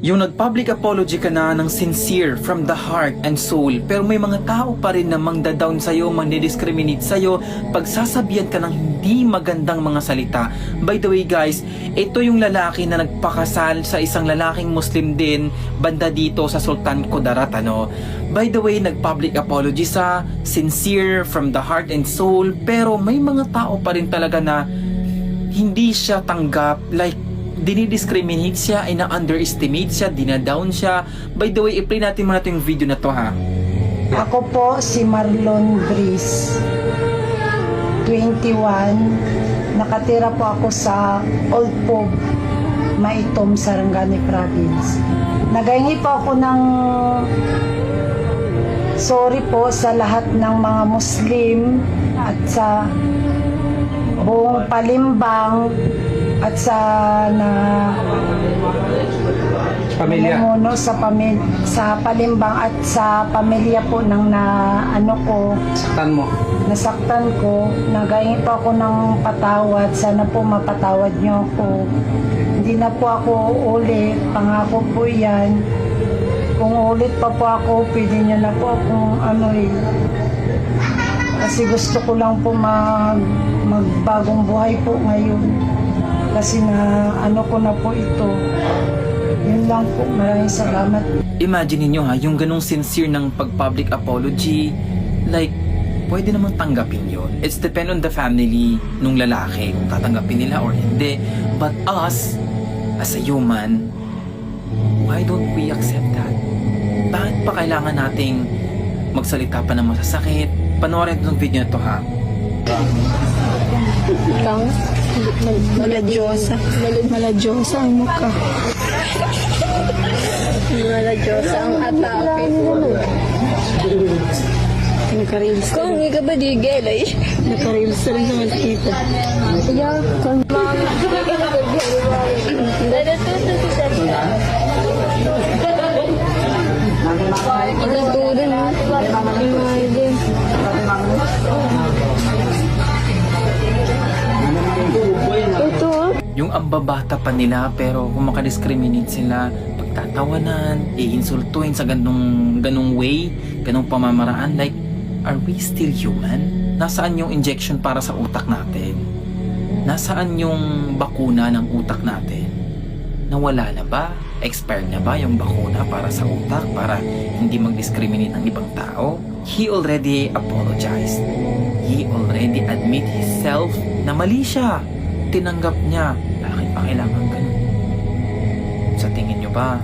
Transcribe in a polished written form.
Yung nag-public apology ka na ng sincere from the heart and soul, pero may mga tao pa rin na mangda-down sa'yo, mangdi-discriminate sa'yo, pagsasabihan ka ng hindi magandang mga salita. By the way guys, ito yung lalaki na nagpakasal sa isang lalaking Muslim din, banda dito sa Sultan Kudarat, ano. By the way, nag-public apology sa sincere from the heart and soul, pero may mga tao pa rin talaga na hindi siya tanggap, like dinidiscriminate siya, ina-underestimate siya, dinadown siya. By the way, i-play natin muna yung video na to ha. Ako po si Marlon Breeze, 21. Nakatira po ako sa Old Pob, Maitom, Sarangani Province. Naghahingi po ako ng sorry po sa lahat ng mga Muslim at sa buong Palimbang at sa Pamilya. namumuno sa Palimbang at sa pamilya po ng Saktan mo. nasaktan ko. Naghahingi po ako ng patawad. Sana po mapatawad niyo ako. Hindi na po ako ulit. Pangako po yan. Kung ulit pa po ako, pwede niyo na po akong kasi gusto ko lang po magbagong buhay po ngayon. Kasi ko na po ito. Yun lang po. Maraming salamat. Imagine niyo ha, yung ganong sincere ng pag-public apology, like, pwede naman tanggapin yun. It's depend on the family nung lalaki, kung tatanggapin nila or hindi. But us, as a human, why don't we accept that? Bakit pa kailangan nating magsalita pa ng masasakit? Panoorin itong video na to ha. Kang maladyosa ang mukha. Maladyosa ang atake. Naka-reels. Kung hindi ka ba digel ay? Naka-reels na rin naman kita. Yeah, kung Yung ambabata pa nila pero kung makadiscriminate sila, pagtatawanan, iinsultuhin sa ganong way, ganong pamamaraan, like, are we still human? Nasaan yung injection para sa utak natin? Nasaan yung bakuna ng utak natin? Nawala na ba? Expired na ba yung bakuna para sa utak para hindi mag-discriminate ng ibang tao? He already apologized. He already admit himself na mali siya. Tinanggap niya. Bakit pa kailangan ganun? Sa tingin nyo ba